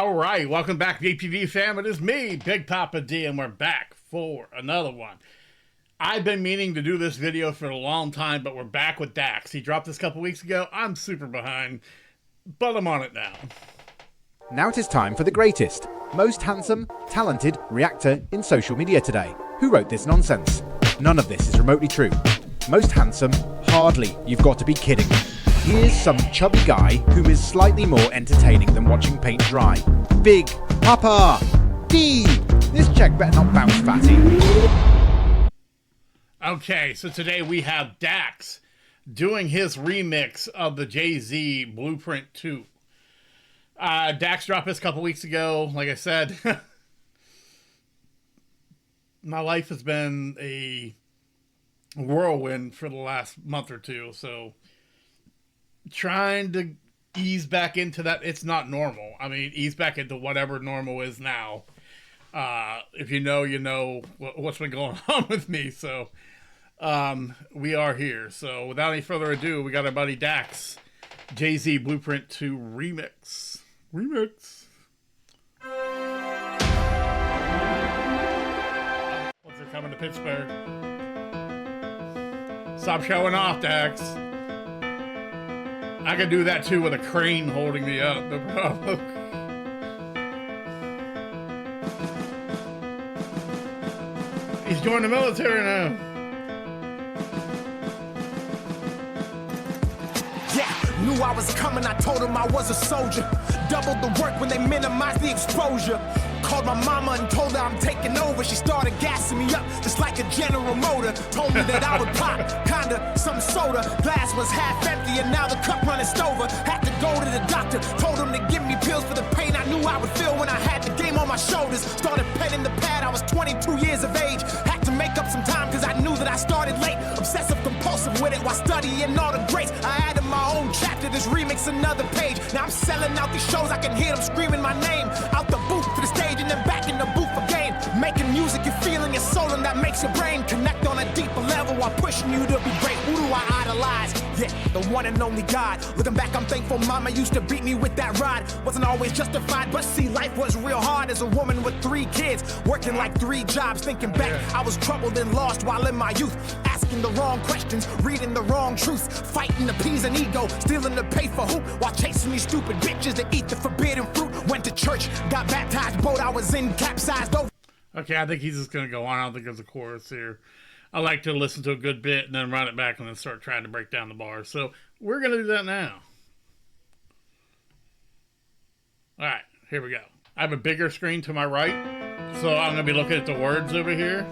All right, welcome back, BPD fam. It is me, Big Papa D, and we're back for another one. I've been meaning to do this video for a long time, but we're back with Dax. He dropped this a couple weeks ago. I'm super behind, but I'm on it now. Now it is time for the greatest, most handsome, talented reactor in social media today. Who wrote this nonsense? None of this is remotely true. Most handsome? Hardly. You've got to be kidding me. Here's some chubby guy who is slightly more entertaining than watching paint dry. Big Papa D! This check better not bounce, fatty. Okay, so today we have Dax doing his remix of the Jay-Z Blueprint 2. Dax dropped this a couple weeks ago. Like I said, my life has been a whirlwind for the last month or two, so trying to ease back into that. It's not normal. I mean, ease back into whatever normal is now. If you know, you know what's been going on with me. So we are here. So without any further ado, we got our buddy Dax, Jay-Z Blueprint 2 remix. Once they're coming to Pittsburgh. Stop showing off, Dax. I could do that too with a crane holding me up, no problem. He's joined the military now. Yeah, knew I was coming, I told him I was a soldier. Doubled the work when they minimized the exposure. Called my mama and told her I'm taking over. She started gassing me up just like a General Motor. Told me that I would pop, kinda, some soda. Glass was half empty and now the cup running over. Had to go to the doctor, told him to give me pills for the pain I knew I would feel when I had the game on my shoulders. Started penning the pad, I was 22 years of age. Had to make up some time cause I knew that I started late. Obsessive compulsive with it while studying all the greats. I added my own chapter, this remix another page. Now I'm selling out these shows, I can hear them screaming my name. Out the booth to the stage and then back in the booth again. Making music, you're feeling your soul and that makes your brain connect on a deeper level while pushing you to be great. Who do I idolize? Yeah, the one and only God. Looking back, I'm thankful mama used to beat me with that rod. Wasn't always justified, but see, life was real hard as a woman with 3 kids, working like 3 jobs. Thinking back, I was troubled and lost while in my youth, asking the wrong questions, reading the wrong truths, fighting to please an ego, stealing to pay for hoop, while chasing these stupid bitches that eat the forbidden fruit. Went to church, got baptized, boat I was in capsized over. Okay, I think he's just going to go on. I don't think there's a chorus here. I like to listen to a good bit and then run it back and then start trying to break down the bars. So we're going to do that now. All right, here we go. I have a bigger screen to my right, so I'm going to be looking at the words over here.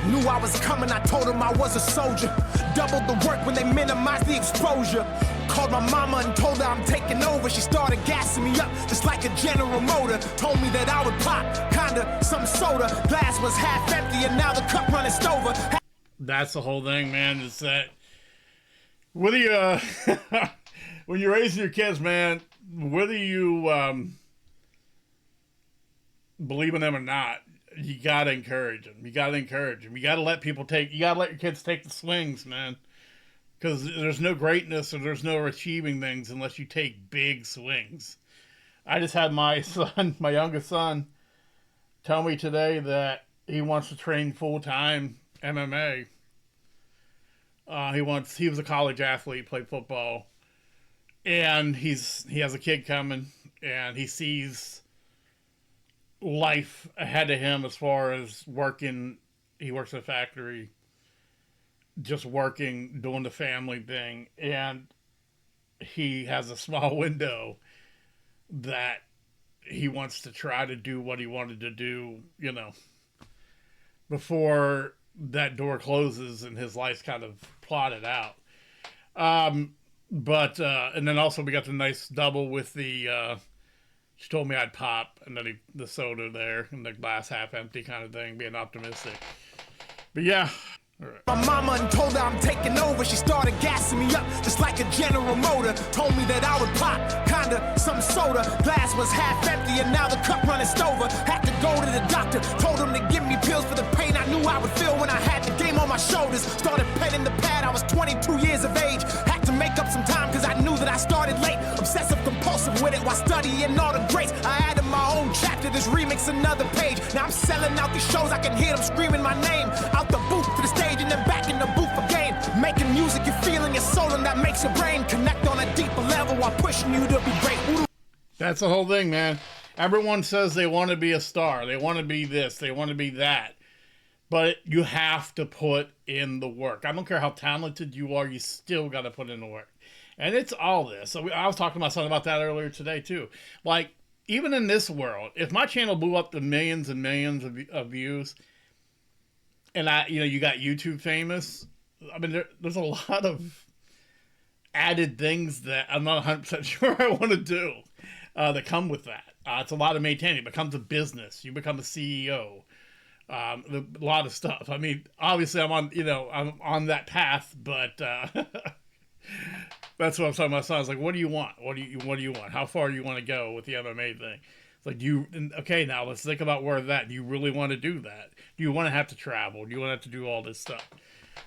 Knew I was coming, I told him I was a soldier. Doubled the work when they minimized the exposure. Called my mama and told her I'm taking over. She started gassing me up just like a General Motor. Told me that I would pop, kinda, some soda. Glass was half empty and now the cup running over. That's the whole thing, man. Is that whether you when you're raising your kids, man, whether you believe in them or not, you gotta encourage them. You gotta let people take. You gotta let your kids take the swings, man. Because there's no greatness or there's no achieving things unless you take big swings. I just had my son, my youngest son, tell me today that he wants to train full-time MMA. He was a college athlete, played football, and he has a kid coming, and he sees life ahead of him as far as working. He works at a factory, just working, doing the family thing, and he has a small window that he wants to try to do what he wanted to do, you know, before that door closes and his life's kind of plotted out. And then also we got the nice double with the she told me I'd pop, and then the soda there, and the glass half empty kind of thing, being optimistic. But yeah, My mama and told her I'm taking over. She started gassing me up just like a General Motor. Told me that I would pop, kinda, some soda. Glass was half empty and now the cup running over. Had to go to the doctor, told him to give me pills for the pain I knew I would feel when I had the game on my shoulders. Started petting the pad, I was 22 years of age. Had to make up some time cause I knew that I started late. Obsessive compulsive with it while studying all the greats. I added my own chapter, this remix another page. Now I'm selling out these shows, I can hear them screaming my name. Out the booth to the stage and then back in the booth again. Making music, you're feeling your soul and that makes your brain connect on a deeper level while pushing you to be great. That's the whole thing, man. Everyone says they want to be a star. They want to be this. They want to be that. But you have to put in the work. I don't care how talented you are. You still got to put in the work. And it's all this. So I was talking to my son about that earlier today, too. Like, even in this world, if my channel blew up to millions and millions of views, and you got YouTube famous, I mean, there's a lot of added things that I'm not 100% sure I want to do that come with that. It's a lot of maintaining. It becomes a business. You become a CEO. A lot of stuff. I mean, obviously I'm on that path, but that's what I'm talking about. So I was like, what do you want? What do you want? How far do you want to go with the MMA thing? It's like, okay, now let's think about where that. Do you really want to do that? Do you want to have to travel? Do you want to have to do all this stuff?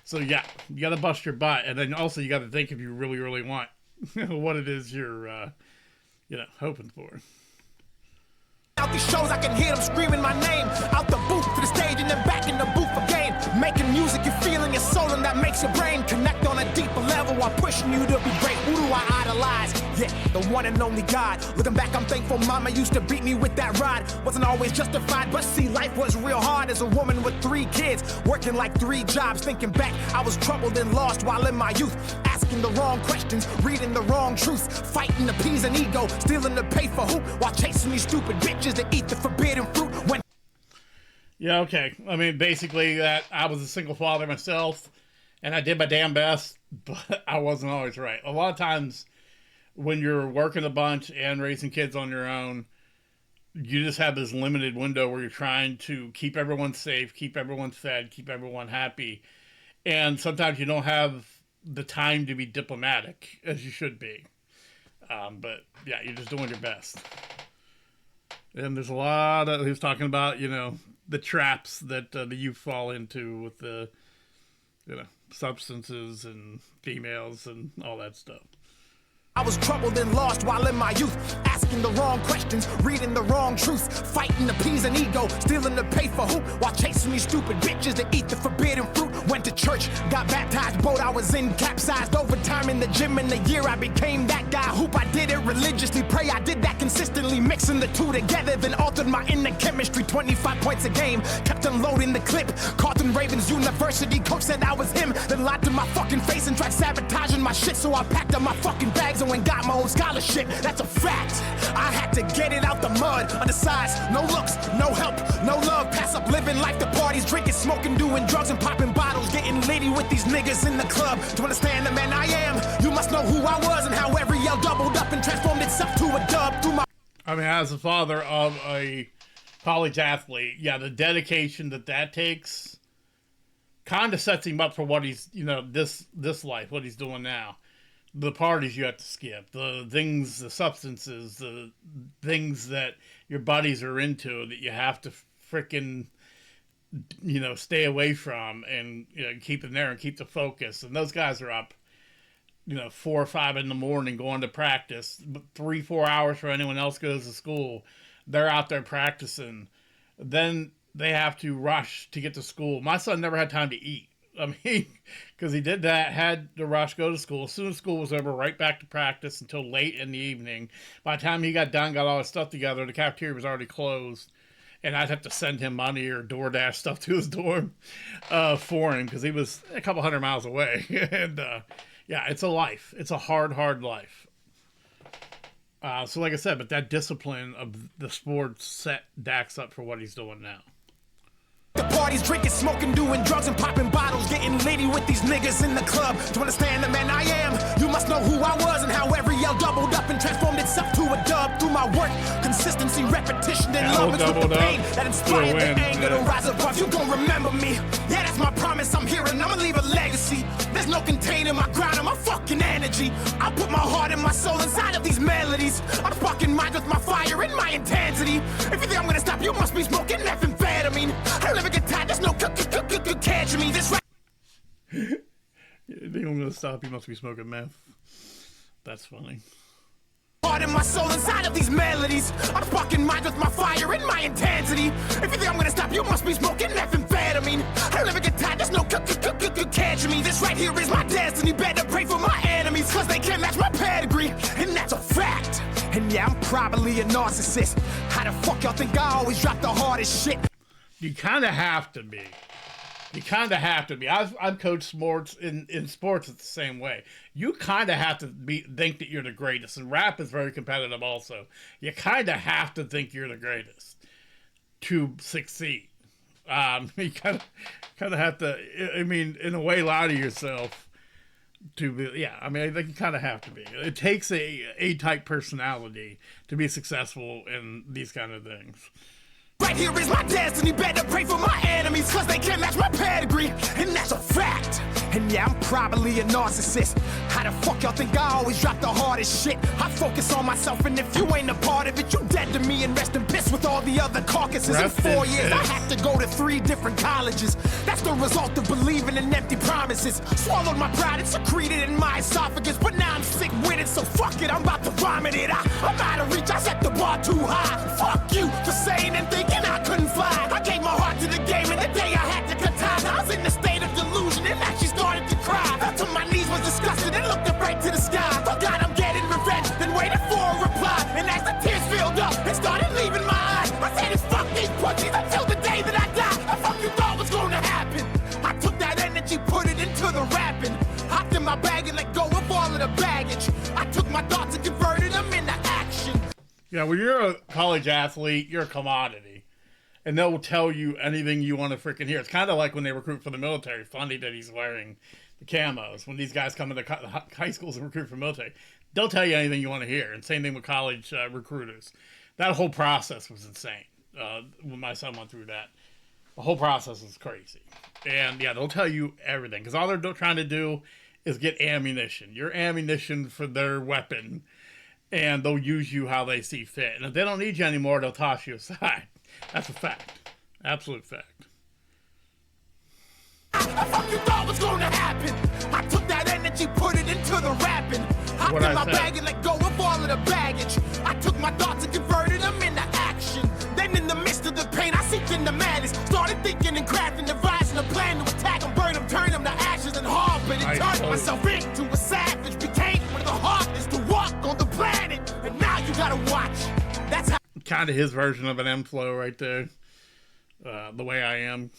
So yeah, you got to bust your butt, and then also you got to think if you really, really want what it is you're, hoping for. Out these shows, I can hear them screaming my name. Out the booth to the stage and then back in the booth again. Making music, you're feeling your soul and that makes your brain connect on a deeper level while pushing you to be great. Who do I idolize? Yeah, the one and only God. Looking back, I'm thankful mama used to beat me with that rod. Wasn't always justified, but see, life was real hard as a woman with 3 kids. Working like 3 jobs, thinking back, I was troubled and lost while in my youth. Asking the wrong questions, reading the wrong truths. Fighting to please an ego, stealing to pay for hoop. While chasing these stupid bitches to eat the forbidden fruit. Yeah, okay. I mean, basically that I was a single father myself, and I did my damn best, but I wasn't always right. A lot of times when you're working a bunch and raising kids on your own, you just have this limited window where you're trying to keep everyone safe, keep everyone fed, keep everyone happy. And sometimes you don't have the time to be diplomatic as you should be. But yeah, you're just doing your best. And there's a lot of, he was talking about, the traps that the youth fall into with the, substances and females and all that stuff. I was troubled and lost while in my youth, asking the wrong questions, reading the wrong truths, fighting to please an ego, stealing to pay for hoop, while chasing these stupid bitches to eat the forbidden fruit. Went to church, got baptized, boat I was in, capsized, overtime in the gym. In the year I became that guy. Hoop, I did it religiously, pray I did that consistently, mixing the two together, then altered my inner chemistry. 25 points a game, kept unloading the clip. Carlton Ravens University coach said I was him, then lied to my fucking face and tried sabotaging my shit. So I packed up my fucking bags and got my own scholarship. That's a fact. I had to get it out the mud. Undersized, no looks, no help, no love. Pass up living life to parties, drinking, smoking, doing drugs and popping bottles, getting litty with these niggas in the club. To understand the man I am, you must know who I was and how every yell doubled up and transformed itself to a dub through my. I mean, as a father of a college athlete, yeah, the dedication that takes kind of sets him up for what he's, this life, what he's doing now. The parties you have to skip, the things, the substances, the things that your buddies are into that you have to frickin', stay away from and, keep them there and keep the focus. And those guys are up, 4 or 5 in the morning going to practice, 3-4 hours for anyone else goes to school. They're out there practicing. Then they have to rush to get to school. My son never had time to eat. I mean, because he did that, had to rush, go to school. As soon as school was over, right back to practice until late in the evening. By the time he got done, got all his stuff together, the cafeteria was already closed. And I'd have to send him money or DoorDash stuff to his dorm for him because he was a couple 100 miles away. And, yeah, it's a life. It's a hard, hard life. So like I said, but that discipline of the sport set Dax up for what he's doing now. The parties, drinking, smoking, doing drugs and popping bottles, getting litty with these niggas in the club. To understand the man I am, you must know who I was and how every yell doubled up and transformed itself to a dub through my work. Consistency, repetition, and love with the pain that inspired the anger to rise above. You gon' remember me. Yeah, that's my promise. I'm here and I'm There's no containing my grind and my fucking energy. I put my heart and my soul inside of these melodies. I'm sparking minds with my fire and my intensity. If you think I'm gonna stop, you must be smoking methamphetamine. I don't ever get tired, there's no catch me. This right. You think I'm gonna stop? You must be smoking meth. That's funny. Heart and my soul inside of these melodies. I'm sparking minds with my fire and my intensity. If you think I'm gonna stop, you must be smoking methamphetamine. I don't ever get tired, there's no catch me. This right here is my destiny. Better pray for my enemies, cause they can't match my pedigree. And that's a fact. And yeah, I'm probably a narcissist. How the fuck y'all think I always drop the hardest shit? You kind of have to be. You kind of have to be. I've coached sports. In sports, it's the same way. You kind of have to think that you're the greatest. And rap is very competitive also. You kind of have to think you're the greatest to succeed. You kind of have to, I mean, in a way, lie to yourself to be, yeah, I mean, I think you kind of have to be. It takes a A-type personality to be successful in these kind of things. Right here is my destiny, better pray for my enemies, cause they can't match my pedigree, and that's a fact. And yeah, I'm probably a narcissist. How the fuck y'all think I always drop the hardest shit? I focus on myself, and if you ain't a part of it, you dead to me, and rest in piss with all the other carcasses. In 4 years, I had to go to 3 different colleges. That's the result of believing in empty promises. Swallowed my pride and secreted in my esophagus, but now I'm sick with it, so fuck it, I'm about to vomit it. I'm out of reach, I set the bar too high. Fuck you for saying and thinking I couldn't fly. I gave my heart to the game, and the day I had to cut ties, I was in a state of delusion and actually started to cry. Fell to my knees, was disgusted, and looked up right to the sky. Thought God, I'm getting revenge, then waited for a reply. And as the tears filled up and started leaving my eyes, I said it's fuck these pussies until the day that I die. The fuck you thought was gonna happen? I took that energy, put it into the rapping. Hopped in my bag and let go of all of the baggage. I took my thoughts and converted them into action. Yeah, when you're a college athlete, you're a commodity. And they'll tell you anything you want to freaking hear. It's kind of like when they recruit for the military. Funny that he's wearing the camos. When these guys come into high schools and recruit for the military, they'll tell you anything you want to hear. And same thing with college recruiters. That whole process was insane. When my son went through that, the whole process was crazy. And yeah, they'll tell you everything. Because all they're trying to do is get ammunition. Your ammunition for their weapon. And they'll use you how they see fit. And if they don't need you anymore, they'll toss you aside. That's a fact. Absolute fact. The fuck you thought was gonna happen? I took that energy, put it into the rapping. Hopped in my bag and let go of all of the baggage. I took my thoughts and converted them into action. Then in the midst of the pain, I seeped into madness. Started thinking and crafting, devising a plan to attack them, burn them, turn them to ashes and harbor. And turned myself into a savage. Became one of the hardest to walk on the planet. And now you gotta watch. That's how. Kind of his version of an M flow right there. The way I am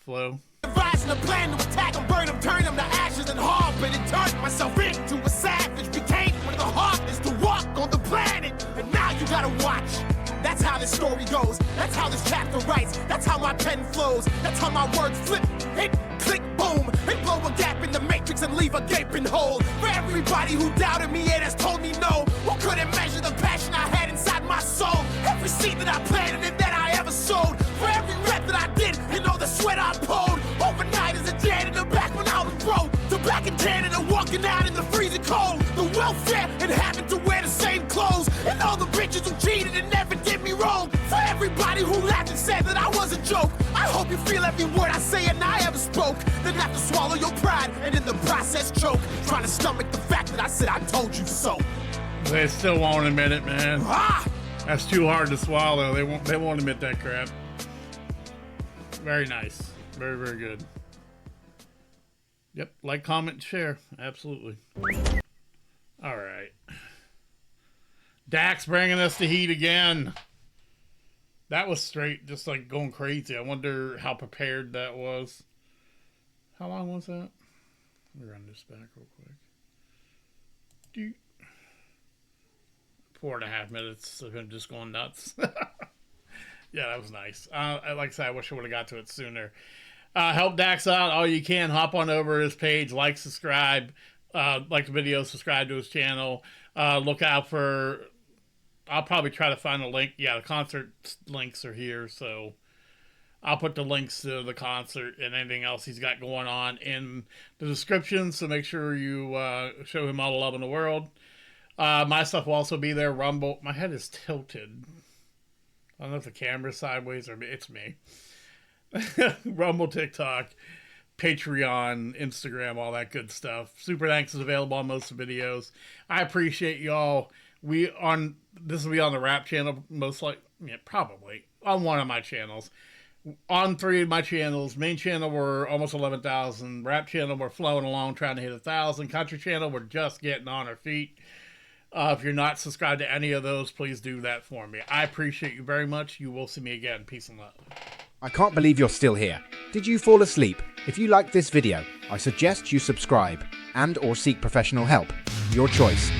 flow. Devising a plan to attack them, burn them, turn them to ashes and harbor. And turned myself into a savage. Became one of the hardest to walk on the planet. And now you gotta watch. That's how this story goes. That's how this chapter writes. That's how my pen flows. That's how my words flip, hit, click, boom. They blow a gap in the matrix and leave a gaping hole. For everybody who doubted me and has told me no, who couldn't measure the passion I had inside my soul. Every seed that I planted and that I ever sowed. For every rep that I did and all the sweat I poured. Overnight as a janitor back when I was broke. To back in Canada walking out in the freezing cold. The welfare and having to wear the same clothes. And all the bitches who cheated and never did me wrong. For everybody who laughed and said that I was a joke. I hope you feel every word I say and I ever spoke. Then have to swallow your pride and in the process choke. Trying to stomach the fact that I said I told you so. They still won't admit it, man. Ah! That's too hard to swallow. They won't admit that crap. Very nice. Very, very good. Yep. Like, comment, share. Absolutely. All right. Dax bringing us the heat again. That was straight, just like going crazy. I wonder how prepared that was. How long was that? Let me run this back real quick. 4.5 minutes of him just going nuts. Yeah, that was nice. Like I said, I wish I would have got to it sooner. Help Dax out all you can. Hop on over his page, like, subscribe, like the video, subscribe to his channel. Look out for, I'll probably try to find a link. Yeah, the concert links are here, so I'll put the links to the concert and anything else he's got going on in the description, so make sure you show him all the love in the world. My stuff will also be there. Rumble. My head is tilted. I don't know if the camera's sideways or it's me. Rumble, TikTok, Patreon, Instagram, all that good stuff. Super Thanks is available on most of the videos. I appreciate y'all. This will be on the Rap channel, most likely, yeah, probably on one of my channels. On 3 of my channels. Main channel, we're almost 11,000. Rap channel, we're flowing along, trying to hit 1,000. Country channel, we're just getting on our feet. If you're not subscribed to any of those, please do that for me. I appreciate you very much. You will see me again. Peace and love. I can't believe you're still here. Did you fall asleep? If you liked this video, I suggest you subscribe and or seek professional help. Your choice.